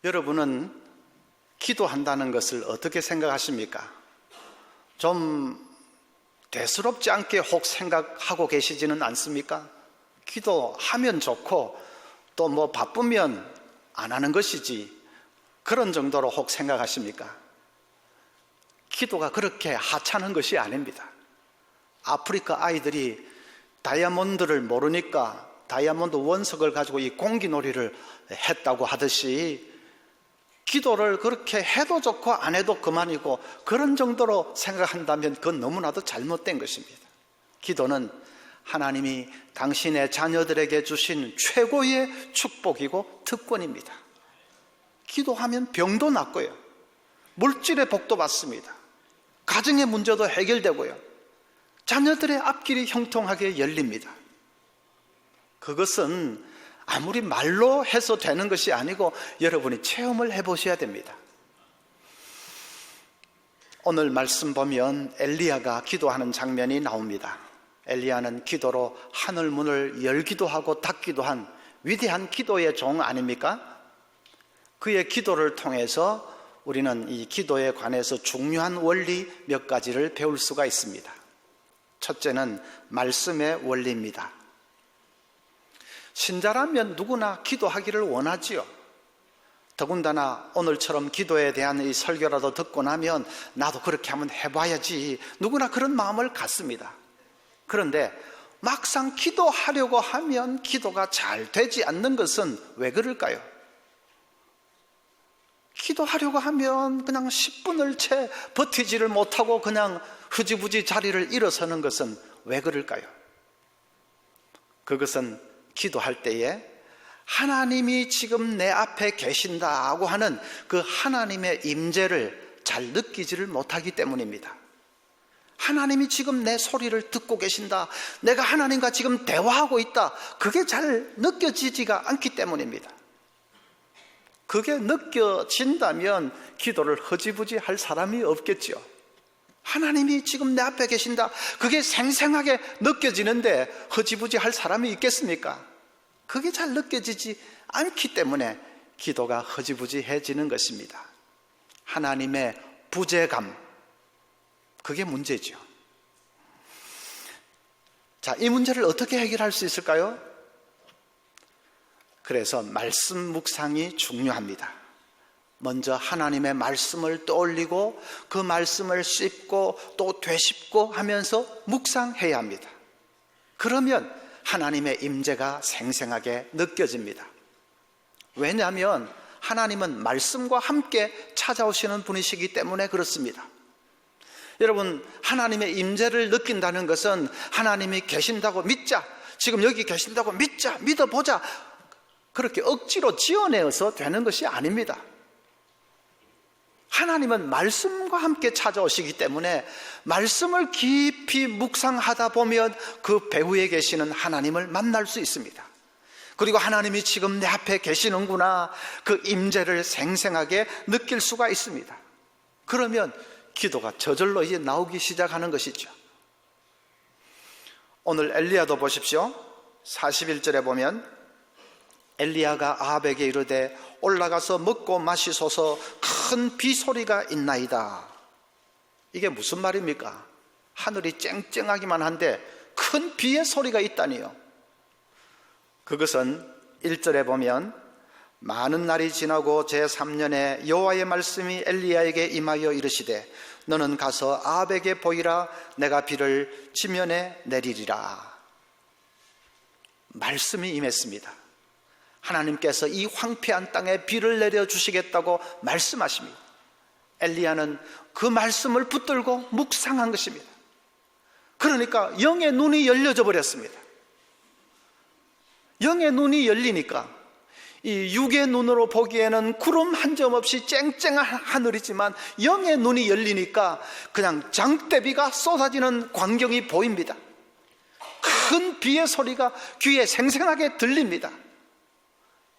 여러분은 기도한다는 것을 어떻게 생각하십니까? 좀 대수롭지 않게 혹 생각하고 계시지는 않습니까? 기도하면 좋고 또 뭐 바쁘면 안 하는 것이지, 그런 정도로 혹 생각하십니까? 기도가 그렇게 하찮은 것이 아닙니다. 아프리카 아이들이 다이아몬드를 모르니까 다이아몬드 원석을 가지고 이 공기놀이를 했다고 하듯이, 기도를 그렇게 해도 좋고 안 해도 그만이고 그런 정도로 생각한다면 그건 너무나도 잘못된 것입니다. 기도는 하나님이 당신의 자녀들에게 주신 최고의 축복이고 특권입니다. 기도하면 병도 낫고요, 물질의 복도 받습니다. 가정의 문제도 해결되고요, 자녀들의 앞길이 형통하게 열립니다. 그것은 아무리 말로 해서 되는 것이 아니고 여러분이 체험을 해보셔야 됩니다. 오늘 말씀 보면 엘리야가 기도하는 장면이 나옵니다. 엘리야는 기도로 하늘 문을 열기도 하고 닫기도 한 위대한 기도의 종 아닙니까? 그의 기도를 통해서 우리는 이 기도에 관해서 중요한 원리 몇 가지를 배울 수가 있습니다. 첫째는 말씀의 원리입니다. 신자라면 누구나 기도하기를 원하지요. 더군다나 오늘처럼 기도에 대한 이 설교라도 듣고 나면 나도 그렇게 한번 해봐야지, 누구나 그런 마음을 갖습니다. 그런데 막상 기도하려고 하면 기도가 잘 되지 않는 것은 왜 그럴까요? 기도하려고 하면 그냥 10분을 채 버티지를 못하고 그냥 흐지부지 자리를 일어서는 것은 왜 그럴까요? 그것은 기도할 때에 하나님이 지금 내 앞에 계신다고 하는 그 하나님의 임재를 잘 느끼지를 못하기 때문입니다. 하나님이 지금 내 소리를 듣고 계신다, 내가 하나님과 지금 대화하고 있다, 그게 잘 느껴지지가 않기 때문입니다. 그게 느껴진다면 기도를 흐지부지 할 사람이 없겠죠. 하나님이 지금 내 앞에 계신다, 그게 생생하게 느껴지는데 흐지부지 할 사람이 있겠습니까? 그게 잘 느껴지지 않기 때문에 기도가 흐지부지해지는 것입니다. 하나님의 부재감, 그게 문제죠. 자, 이 문제를 어떻게 해결할 수 있을까요? 그래서 말씀 묵상이 중요합니다. 먼저 하나님의 말씀을 떠올리고 그 말씀을 씹고 또 되씹고 하면서 묵상해야 합니다. 그러면 하나님의 임재가 생생하게 느껴집니다. 왜냐하면 하나님은 말씀과 함께 찾아오시는 분이시기 때문에 그렇습니다. 여러분, 하나님의 임재를 느낀다는 것은 하나님이 계신다고 믿자, 지금 여기 계신다고 믿자, 믿어보자, 그렇게 억지로 지어내어서 되는 것이 아닙니다. 하나님은 말씀과 함께 찾아오시기 때문에 말씀을 깊이 묵상하다 보면 그 배후에 계시는 하나님을 만날 수 있습니다. 그리고 하나님이 지금 내 앞에 계시는구나, 그 임재를 생생하게 느낄 수가 있습니다. 그러면 기도가 저절로 이제 나오기 시작하는 것이죠. 오늘 엘리야도 보십시오. 41절에 보면 엘리야가 아합에게 이르되 올라가서 먹고 마시소서, 큰 비소리가 있나이다. 이게 무슨 말입니까? 하늘이 쨍쨍하기만 한데 큰 비의 소리가 있다니요. 그것은 1절에 보면 많은 날이 지나고 제3년에 여호와의 말씀이 엘리야에게 임하여 이르시되 너는 가서 아합에게 보이라, 내가 비를 지면에 내리리라. 말씀이 임했습니다. 하나님께서 이 황폐한 땅에 비를 내려주시겠다고 말씀하십니다. 엘리야는 그 말씀을 붙들고 묵상한 것입니다. 그러니까 영의 눈이 열려져 버렸습니다. 영의 눈이 열리니까 이 육의 눈으로 보기에는 구름 한 점 없이 쨍쨍한 하늘이지만 영의 눈이 열리니까 그냥 장대비가 쏟아지는 광경이 보입니다. 큰 비의 소리가 귀에 생생하게 들립니다.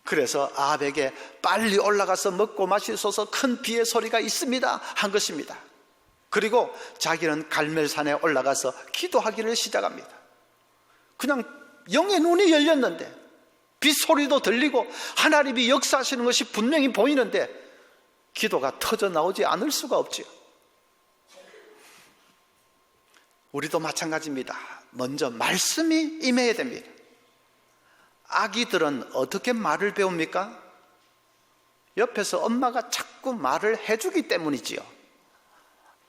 그래서 아합에게 빨리 올라가서 먹고 마시소서, 큰 비의 소리가 있습니다 한 것입니다. 그리고 자기는 갈멜산에 올라가서 기도하기를 시작합니다. 그냥 영의 눈이 열렸는데 빗소리도 들리고 하나님이 역사하시는 것이 분명히 보이는데 기도가 터져 나오지 않을 수가 없지요. 우리도 마찬가지입니다. 먼저 말씀이 임해야 됩니다. 아기들은 어떻게 말을 배웁니까? 옆에서 엄마가 자꾸 말을 해주기 때문이지요.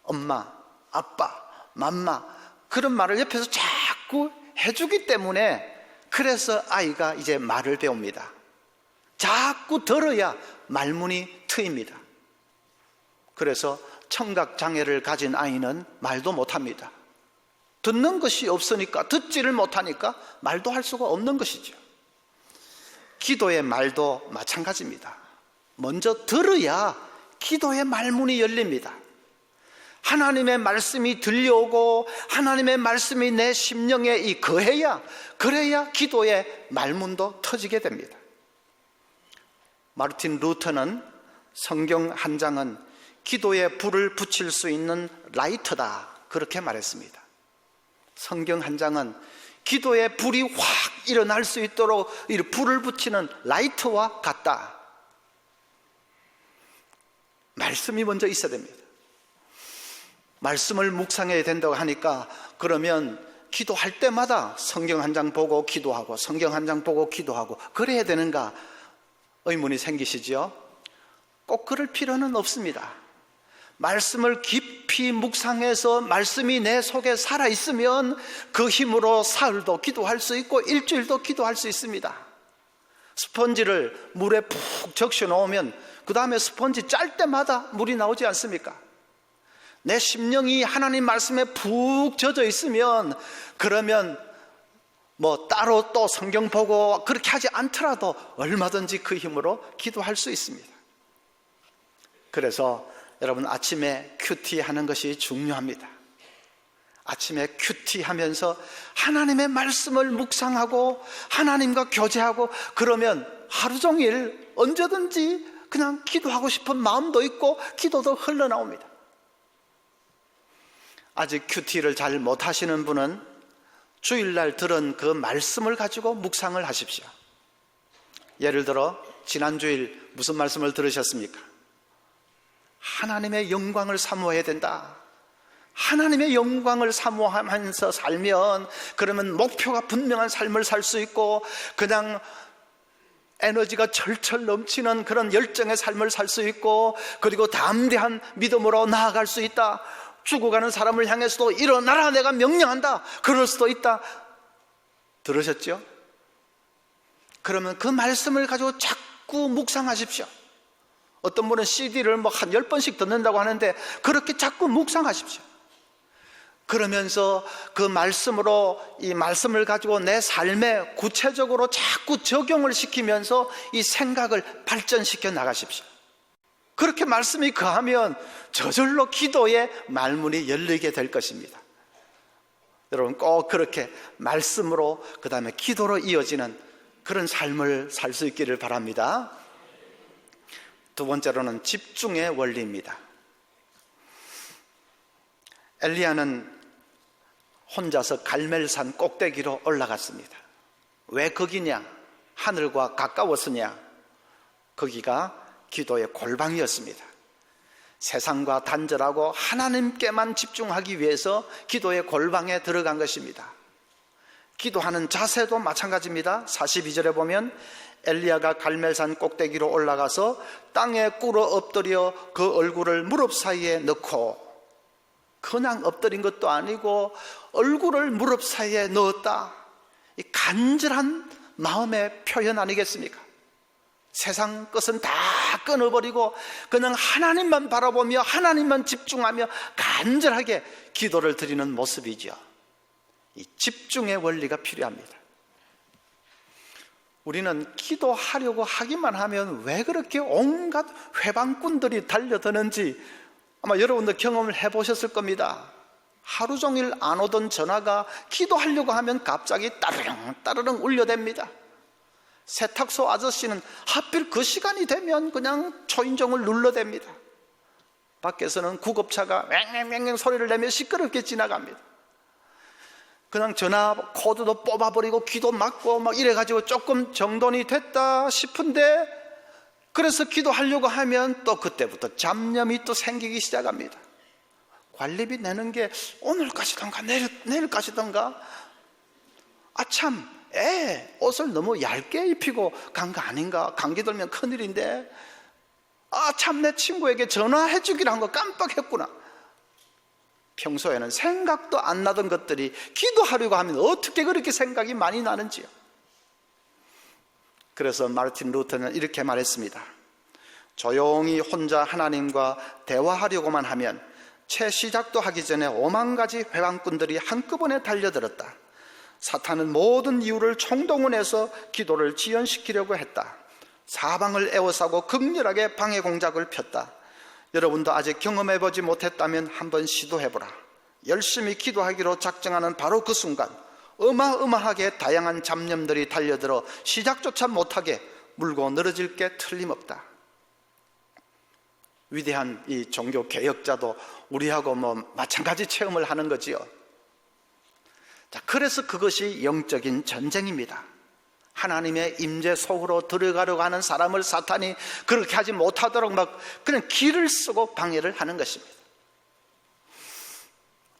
엄마, 아빠, 맘마 그런 말을 옆에서 자꾸 해주기 때문에 그래서 아이가 이제 말을 배웁니다. 자꾸 들어야 말문이 트입니다. 그래서 청각장애를 가진 아이는 말도 못합니다. 듣는 것이 없으니까, 듣지를 못하니까 말도 할 수가 없는 것이죠. 기도의 말도 마찬가지입니다. 먼저 들어야 기도의 말문이 열립니다. 하나님의 말씀이 들려오고 하나님의 말씀이 내 심령에 거해야, 그래야 기도의 말문도 터지게 됩니다. 마르틴 루터는 성경 한 장은 기도에 불을 붙일 수 있는 라이터다, 그렇게 말했습니다. 성경 한 장은 기도에 불이 확 일어날 수 있도록 불을 붙이는 라이터와 같다. 말씀이 먼저 있어야 됩니다. 말씀을 묵상해야 된다고 하니까 그러면 기도할 때마다 성경 한 장 보고 기도하고 성경 한 장 보고 기도하고 그래야 되는가 의문이 생기시죠? 꼭 그럴 필요는 없습니다. 말씀을 깊이 묵상해서 말씀이 내 속에 살아있으면 그 힘으로 사흘도 기도할 수 있고 일주일도 기도할 수 있습니다. 스펀지를 물에 푹 적셔 놓으면 그 다음에 스펀지 짤 때마다 물이 나오지 않습니까? 내 심령이 하나님 말씀에 푹 젖어 있으면 그러면 따로 또 성경 보고 그렇게 하지 않더라도 얼마든지 그 힘으로 기도할 수 있습니다. 그래서 여러분 아침에 큐티 하는 것이 중요합니다. 아침에 큐티 하면서 하나님의 말씀을 묵상하고 하나님과 교제하고 그러면 하루 종일 언제든지 그냥 기도하고 싶은 마음도 있고 기도도 흘러나옵니다. 아직 큐티를 잘 못하시는 분은 주일날 들은 그 말씀을 가지고 묵상을 하십시오. 예를 들어 지난주일 무슨 말씀을 들으셨습니까? 하나님의 영광을 사모해야 된다. 하나님의 영광을 사모하면서 살면 그러면 목표가 분명한 삶을 살 수 있고 그냥 에너지가 철철 넘치는 그런 열정의 삶을 살 수 있고 그리고 담대한 믿음으로 나아갈 수 있다. 죽어가는 사람을 향해서도 일어나라 내가 명령한다, 그럴 수도 있다. 들으셨죠? 그러면 그 말씀을 가지고 자꾸 묵상하십시오. 어떤 분은 CD를 한 10번씩 듣는다고 하는데 그렇게 자꾸 묵상하십시오. 그러면서 그 말씀으로 이 말씀을 가지고 내 삶에 구체적으로 자꾸 적용을 시키면서 이 생각을 발전시켜 나가십시오. 그렇게 말씀이 거하면 저절로 기도의 말문이 열리게 될 것입니다. 여러분 꼭 그렇게 말씀으로 그 다음에 기도로 이어지는 그런 삶을 살 수 있기를 바랍니다. 두 번째로는 집중의 원리입니다. 엘리야는 혼자서 갈멜산 꼭대기로 올라갔습니다. 왜 거기냐? 하늘과 가까웠으냐? 거기가 기도의 골방이었습니다. 세상과 단절하고 하나님께만 집중하기 위해서 기도의 골방에 들어간 것입니다. 기도하는 자세도 마찬가지입니다. 42절에 보면 엘리야가 갈멜산 꼭대기로 올라가서 땅에 꿇어 엎드려 그 얼굴을 무릎 사이에 넣고, 그냥 엎드린 것도 아니고 얼굴을 무릎 사이에 넣었다. 이 간절한 마음의 표현 아니겠습니까? 세상 것은 다 끊어버리고 그냥 하나님만 바라보며 하나님만 집중하며 간절하게 기도를 드리는 모습이죠. 이 집중의 원리가 필요합니다. 우리는 기도하려고 하기만 하면 왜 그렇게 온갖 회방꾼들이 달려드는지 아마 여러분도 경험을 해보셨을 겁니다. 하루 종일 안 오던 전화가 기도하려고 하면 갑자기 따르릉 따르릉 울려댑니다. 세탁소 아저씨는 하필 그 시간이 되면 그냥 초인종을 눌러댑니다. 밖에서는 구급차가 맹맹맹맹 소리를 내며 시끄럽게 지나갑니다. 그냥 전화 코드도 뽑아버리고 기도 막고 막 이래가지고 조금 정돈이 됐다 싶은데, 그래서 기도하려고 하면 또 그때부터 잡념이 또 생기기 시작합니다. 관리비 내는 게 오늘까지던가 내일까지던가, 아참 옷을 너무 얇게 입히고 간 거 아닌가, 감기 들면 큰일인데, 참 내 친구에게 전화해 주기로 한 거 깜빡했구나. 평소에는 생각도 안 나던 것들이 기도하려고 하면 어떻게 그렇게 생각이 많이 나는지요. 그래서 마르틴 루터는 이렇게 말했습니다. 조용히 혼자 하나님과 대화하려고만 하면 채 시작도 하기 전에 5만 가지 회방꾼들이 한꺼번에 달려들었다. 사탄은 모든 이유를 총동원해서 기도를 지연시키려고 했다. 사방을 에워싸고 극렬하게 방해 공작을 폈다. 여러분도 아직 경험해보지 못했다면 한번 시도해보라. 열심히 기도하기로 작정하는 바로 그 순간 어마어마하게 다양한 잡념들이 달려들어 시작조차 못하게 물고 늘어질 게 틀림없다. 위대한 이 종교 개혁자도 우리하고 마찬가지 체험을 하는 거지요. 자, 그래서 그것이 영적인 전쟁입니다. 하나님의 임재 속으로 들어가려고 하는 사람을 사탄이 그렇게 하지 못하도록 막 그냥 길을 쓰고 방해를 하는 것입니다.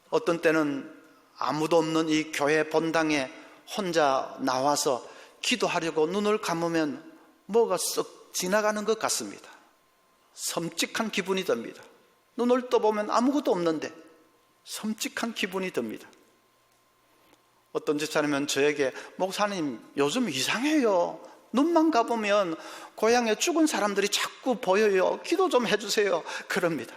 어떤 때는 아무도 없는 이 교회 본당에 혼자 나와서 기도하려고 눈을 감으면 뭐가 쓱 지나가는 것 같습니다. 섬찟한 기분이 듭니다. 눈을 떠보면 아무것도 없는데 섬찟한 기분이 듭니다. 어떤 집사님은 저에게, 목사님 요즘 이상해요. 눈만 가보면 고향에 죽은 사람들이 자꾸 보여요. 기도 좀 해주세요. 그럽니다.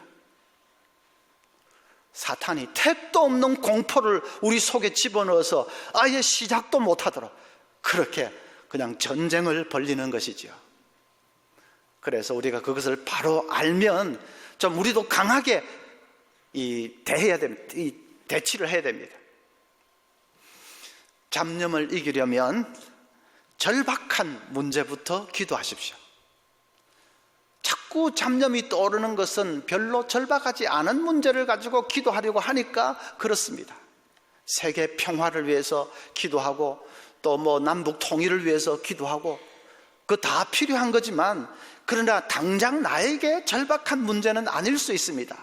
사탄이 택도 없는 공포를 우리 속에 집어넣어서 아예 시작도 못하도록 그렇게 그냥 전쟁을 벌리는 것이지요. 그래서 우리가 그것을 바로 알면 좀 우리도 강하게 대해야 됩니다. 대치를 해야 됩니다. 잡념을 이기려면 절박한 문제부터 기도하십시오. 자꾸 잡념이 떠오르는 것은 별로 절박하지 않은 문제를 가지고 기도하려고 하니까 그렇습니다. 세계 평화를 위해서 기도하고 또 남북 통일을 위해서 기도하고 그거 다 필요한 거지만, 그러나 당장 나에게 절박한 문제는 아닐 수 있습니다.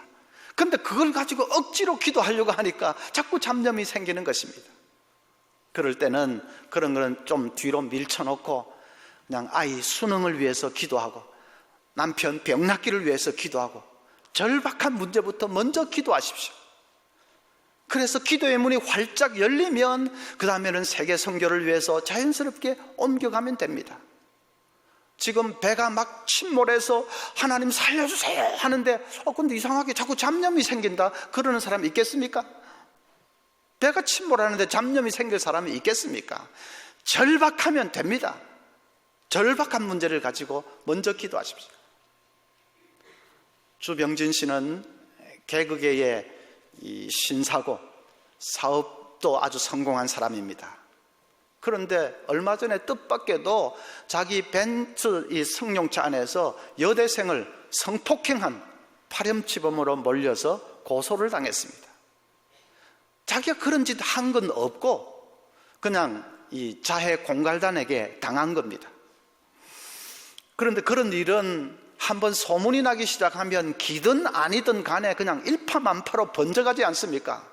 그런데 그걸 가지고 억지로 기도하려고 하니까 자꾸 잡념이 생기는 것입니다. 그럴 때는 그런 거는 좀 뒤로 밀쳐놓고 그냥 아이 수능을 위해서 기도하고 남편 병 낫기를 위해서 기도하고 절박한 문제부터 먼저 기도하십시오. 그래서 기도의 문이 활짝 열리면 그 다음에는 세계 선교를 위해서 자연스럽게 옮겨가면 됩니다. 지금 배가 막 침몰해서 하나님 살려주세요 하는데 근데 이상하게 자꾸 잡념이 생긴다 그러는 사람 있겠습니까? 배가 침몰하는데 잡념이 생길 사람이 있겠습니까? 절박하면 됩니다. 절박한 문제를 가지고 먼저 기도하십시오. 주병진 씨는 개그계의 신사고 사업도 아주 성공한 사람입니다. 그런데 얼마 전에 뜻밖에도 자기 벤츠 이 승용차 안에서 여대생을 성폭행한 파렴치범으로 몰려서 고소를 당했습니다. 자기가 그런 짓 한 건 없고 그냥 이 자해 공갈단에게 당한 겁니다. 그런데 그런 일은 한번 소문이 나기 시작하면 기든 아니든 간에 그냥 일파만파로 번져가지 않습니까?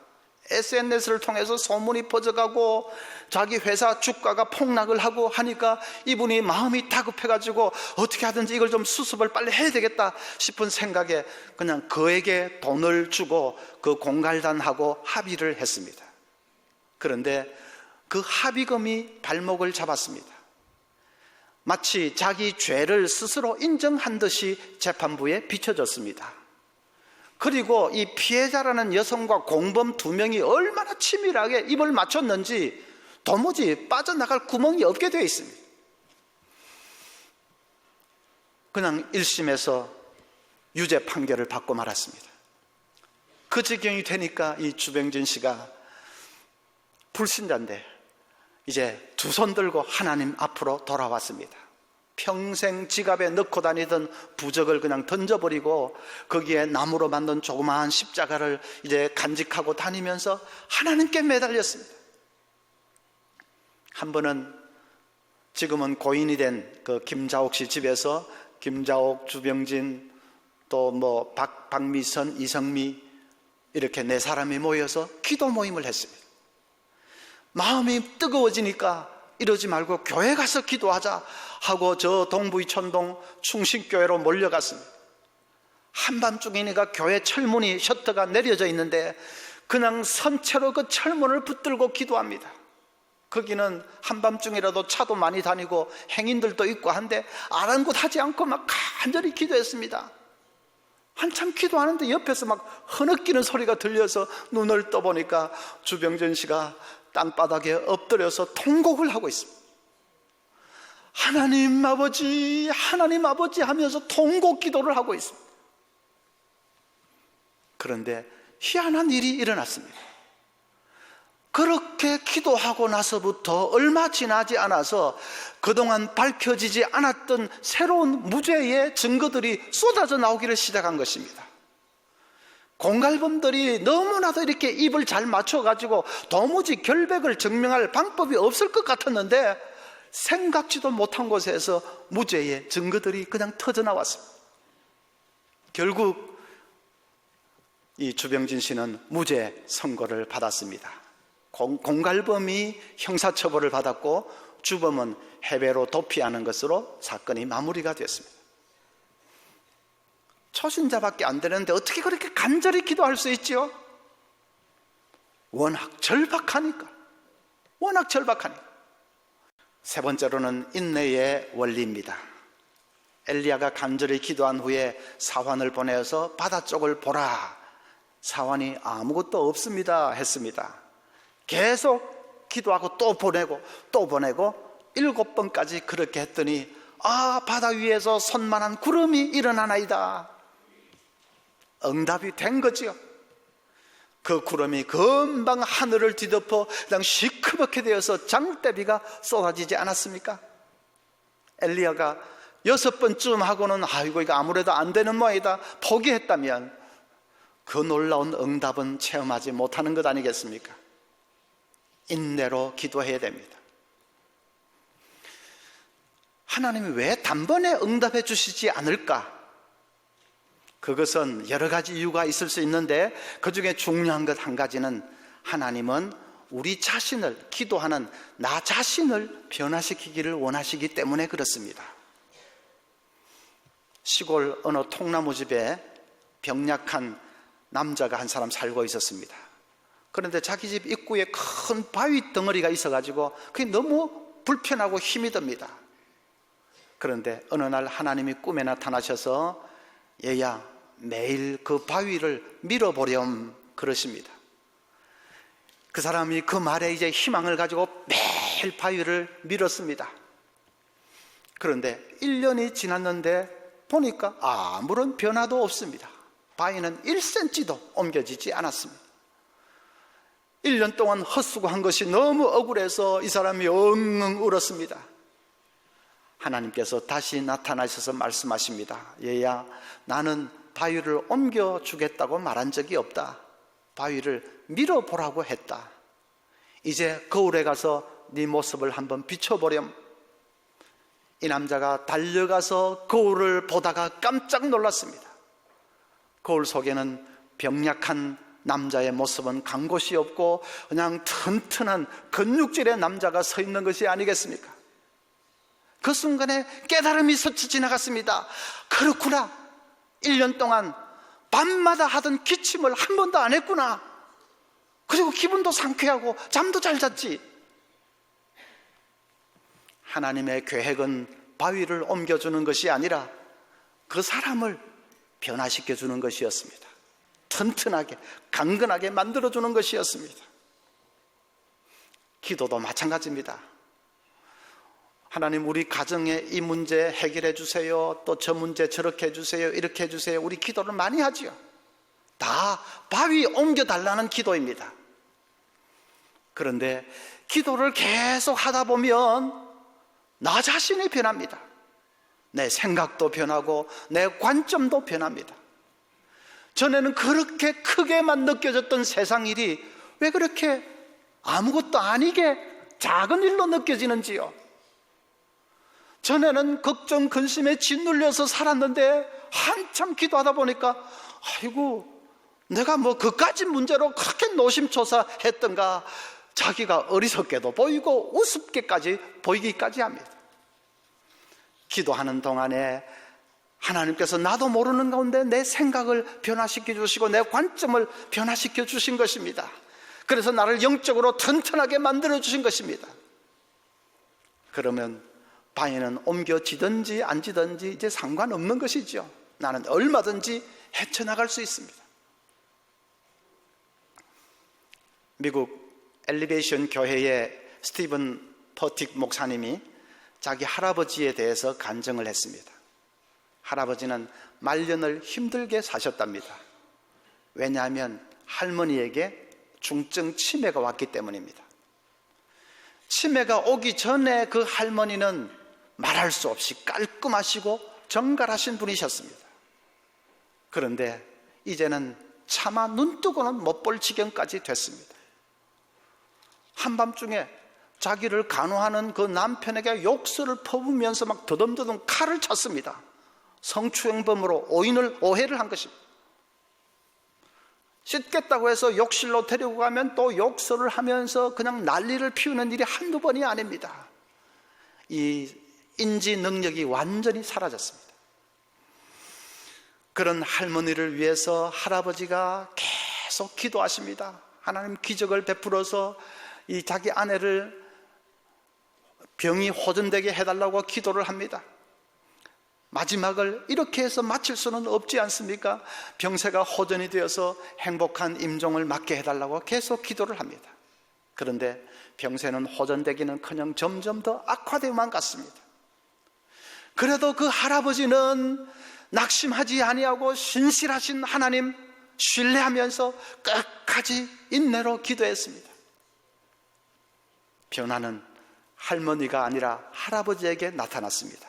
SNS를 통해서 소문이 퍼져가고 자기 회사 주가가 폭락을 하고 하니까 이분이 마음이 다급해가지고 어떻게 하든지 이걸 좀 수습을 빨리 해야 되겠다 싶은 생각에 그냥 그에게 돈을 주고 그 공갈단하고 합의를 했습니다. 그런데 그 합의금이 발목을 잡았습니다. 마치 자기 죄를 스스로 인정한 듯이 재판부에 비춰졌습니다. 그리고 이 피해자라는 여성과 공범 두 명이 얼마나 치밀하게 입을 맞췄는지 도무지 빠져나갈 구멍이 없게 되어 있습니다. 그냥 1심에서 유죄 판결을 받고 말았습니다. 그 지경이 되니까 이 주병진 씨가 불신자인데 이제 두 손 들고 하나님 앞으로 돌아왔습니다. 평생 지갑에 넣고 다니던 부적을 그냥 던져버리고 거기에 나무로 만든 조그마한 십자가를 이제 간직하고 다니면서 하나님께 매달렸습니다. 한 번은 지금은 고인이 된 그 김자옥 씨 집에서 김자옥, 주병진, 또 뭐 박미선, 이성미 이렇게 네 사람이 모여서 기도 모임을 했습니다. 마음이 뜨거워지니까 이러지 말고 교회 가서 기도하자 하고 저 동부이촌동 충신교회로 몰려갔습니다. 한밤중이니까 교회 철문이 셔터가 내려져 있는데 그냥 선체로 그 철문을 붙들고 기도합니다. 거기는 한밤중이라도 차도 많이 다니고 행인들도 있고 한데 아랑곳하지 않고 막 간절히 기도했습니다. 한참 기도하는데 옆에서 막 흐느끼는 소리가 들려서 눈을 떠보니까 주병전 씨가 땅바닥에 엎드려서 통곡을 하고 있습니다. 하나님 아버지, 하나님 아버지 하면서 통곡 기도를 하고 있습니다. 그런데 희한한 일이 일어났습니다. 그렇게 기도하고 나서부터 얼마 지나지 않아서 그동안 밝혀지지 않았던 새로운 무죄의 증거들이 쏟아져 나오기를 시작한 것입니다. 공갈범들이 너무나도 이렇게 입을 잘 맞춰가지고 도무지 결백을 증명할 방법이 없을 것 같았는데 생각지도 못한 곳에서 무죄의 증거들이 그냥 터져 나왔습니다. 결국 이 주병진 씨는 무죄 선고를 받았습니다. 공갈범이 형사처벌을 받았고 주범은 해배로 도피하는 것으로 사건이 마무리가 됐습니다. 초신자밖에 안 되는데 어떻게 그렇게 간절히 기도할 수 있지요? 워낙 절박하니까. 세 번째로는 인내의 원리입니다. 엘리야가 간절히 기도한 후에 사환을 보내서 바다 쪽을 보라. 사환이 아무것도 없습니다 했습니다. 계속 기도하고 또 보내고 7번까지 그렇게 했더니 바다 위에서 손만한 구름이 일어나나이다. 응답이 된 거지요. 그 구름이 금방 하늘을 뒤덮어 그냥 시커멓게 되어서 장대비가 쏟아지지 않았습니까? 엘리야가 6번쯤 하고는 이거 아무래도 안 되는 모양이다 포기했다면 그 놀라운 응답은 체험하지 못하는 것 아니겠습니까? 인내로 기도해야 됩니다. 하나님이 왜 단번에 응답해 주시지 않을까? 그것은 여러 가지 이유가 있을 수 있는데 그 중에 중요한 것 한 가지는 하나님은 우리 자신을, 기도하는 나 자신을 변화시키기를 원하시기 때문에 그렇습니다. 시골 어느 통나무집에 병약한 남자가 한 사람 살고 있었습니다. 그런데 자기 집 입구에 큰 바위 덩어리가 있어가지고 그게 너무 불편하고 힘이 듭니다. 그런데 어느 날 하나님이 꿈에 나타나셔서 얘야 매일 그 바위를 밀어보렴 그러십니다. 그 사람이 그 말에 이제 희망을 가지고 매일 바위를 밀었습니다. 그런데 1년이 지났는데 보니까 아무런 변화도 없습니다. 바위는 1cm도 옮겨지지 않았습니다. 1년 동안 헛수고한 것이 너무 억울해서 이 사람이 엉엉 울었습니다. 하나님께서 다시 나타나셔서 말씀하십니다. 얘야 나는 바위를 옮겨주겠다고 말한 적이 없다. 바위를 밀어보라고 했다. 이제 거울에 가서 네 모습을 한번 비춰보렴. 이 남자가 달려가서 거울을 보다가 깜짝 놀랐습니다. 거울 속에는 병약한 남자의 모습은 간 곳이 없고 그냥 튼튼한 근육질의 남자가 서 있는 것이 아니겠습니까? 그 순간에 깨달음이 스쳐 지나갔습니다. 그렇구나. 1년 동안 밤마다 하던 기침을 한 번도 안 했구나. 그리고 기분도 상쾌하고 잠도 잘 잤지. 하나님의 계획은 바위를 옮겨주는 것이 아니라 그 사람을 변화시켜주는 것이었습니다. 튼튼하게 강건하게 만들어주는 것이었습니다. 기도도 마찬가지입니다. 하나님 우리 가정에 이 문제 해결해 주세요. 또 저 문제 저렇게 해주세요. 이렇게 해주세요. 우리 기도를 많이 하지요. 다 바위 옮겨달라는 기도입니다. 그런데 기도를 계속 하다 보면 나 자신이 변합니다. 내 생각도 변하고 내 관점도 변합니다. 전에는 그렇게 크게만 느껴졌던 세상 일이 왜 그렇게 아무것도 아니게 작은 일로 느껴지는지요? 전에는 걱정, 근심에 짓눌려서 살았는데 한참 기도하다 보니까 아이고, 내가 뭐 그까짓 문제로 그렇게 노심초사했던가, 자기가 어리석게도 보이고 우습게까지 보이기까지 합니다. 기도하는 동안에 하나님께서 나도 모르는 가운데 내 생각을 변화시켜 주시고 내 관점을 변화시켜 주신 것입니다. 그래서 나를 영적으로 튼튼하게 만들어 주신 것입니다. 그러면 방해는 옮겨지든지 안 지든지 이제 상관없는 것이죠. 나는 얼마든지 헤쳐나갈 수 있습니다. 미국 엘리베이션 교회의 스티븐 퍼틱 목사님이 자기 할아버지에 대해서 간증을 했습니다. 할아버지는 말년을 힘들게 사셨답니다. 왜냐하면 할머니에게 중증 치매가 왔기 때문입니다. 치매가 오기 전에 그 할머니는 말할 수 없이 깔끔하시고 정갈하신 분이셨습니다. 그런데 이제는 차마 눈뜨고는 못 볼 지경까지 됐습니다. 한밤중에 자기를 간호하는 그 남편에게 욕설을 퍼부으면서 막 더듬더듬 칼을 찼습니다. 성추행범으로 오해를 한 것입니다. 씻겠다고 해서 욕실로 데리고 가면 또 욕설을 하면서 그냥 난리를 피우는 일이 한두 번이 아닙니다. 이 인지 능력이 완전히 사라졌습니다. 그런 할머니를 위해서 할아버지가 계속 기도하십니다. 하나님 기적을 베풀어서 이 자기 아내를 병이 호전되게 해달라고 기도를 합니다. 마지막을 이렇게 해서 마칠 수는 없지 않습니까? 병세가 호전이 되어서 행복한 임종을 맞게 해달라고 계속 기도를 합니다. 그런데 병세는 호전되기는커녕 점점 더 악화되어만 갔습니다. 그래도 그 할아버지는 낙심하지 아니하고 신실하신 하나님 신뢰하면서 끝까지 인내로 기도했습니다. 변화는 할머니가 아니라 할아버지에게 나타났습니다.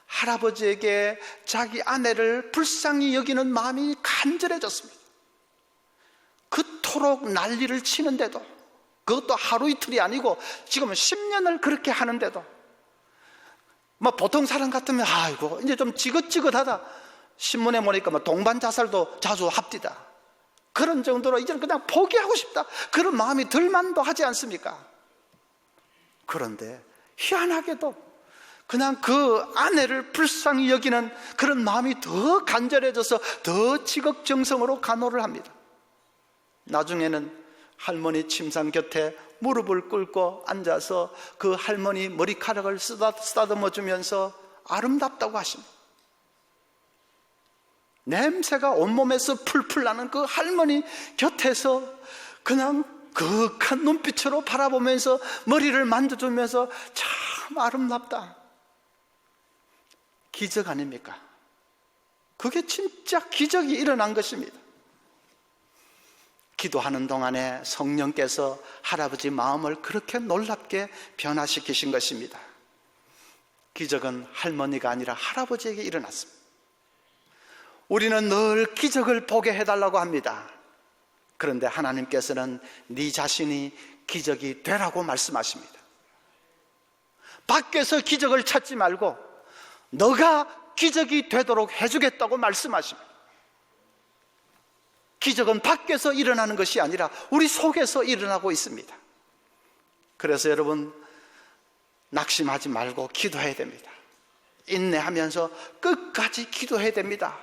할아버지에게 자기 아내를 불쌍히 여기는 마음이 간절해졌습니다. 그토록 난리를 치는데도, 그것도 하루 이틀이 아니고 지금은 10년을 그렇게 하는데도, 뭐 보통 사람 같으면 아이고 이제 좀 지긋지긋하다, 신문에 보니까 뭐 동반 자살도 자주 합디다, 그런 정도로 이제는 그냥 포기하고 싶다, 그런 마음이 들만도 하지 않습니까? 그런데 희한하게도 그냥 그 아내를 불쌍히 여기는 그런 마음이 더 간절해져서 더 지극정성으로 간호를 합니다. 나중에는 할머니 침상 곁에 무릎을 꿇고 앉아서 그 할머니 머리카락을 쓰다듬어 주면서 아름답다고 하십니다. 냄새가 온몸에서 풀풀 나는 그 할머니 곁에서 그냥 그윽한 눈빛으로 바라보면서 머리를 만져주면서 참 아름답다. 기적 아닙니까? 그게 진짜 기적이 일어난 것입니다. 기도하는 동안에 성령께서 할아버지 마음을 그렇게 놀랍게 변화시키신 것입니다. 기적은 할머니가 아니라 할아버지에게 일어났습니다. 우리는 늘 기적을 보게 해달라고 합니다. 그런데 하나님께서는 네 자신이 기적이 되라고 말씀하십니다. 밖에서 기적을 찾지 말고 너가 기적이 되도록 해주겠다고 말씀하십니다. 기적은 밖에서 일어나는 것이 아니라 우리 속에서 일어나고 있습니다. 그래서 여러분, 낙심하지 말고 기도해야 됩니다. 인내하면서 끝까지 기도해야 됩니다.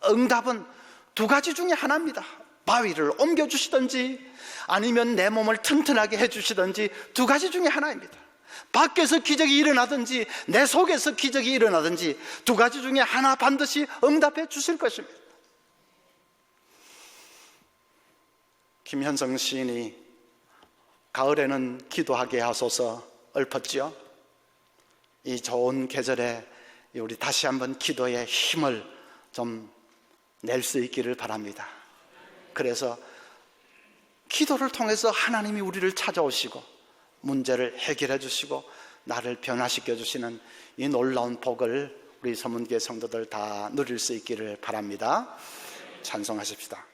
응답은 두 가지 중에 하나입니다. 바위를 옮겨주시든지 아니면 내 몸을 튼튼하게 해주시든지 두 가지 중에 하나입니다. 밖에서 기적이 일어나든지 내 속에서 기적이 일어나든지 두 가지 중에 하나 반드시 응답해 주실 것입니다. 김현성 시인이 가을에는 기도하게 하소서 읊었지요. 이 좋은 계절에 우리 다시 한번 기도의 힘을 좀 낼 수 있기를 바랍니다. 그래서 기도를 통해서 하나님이 우리를 찾아오시고 문제를 해결해 주시고 나를 변화시켜 주시는 이 놀라운 복을 우리 서문교회 성도들 다 누릴 수 있기를 바랍니다. 찬송하십시다.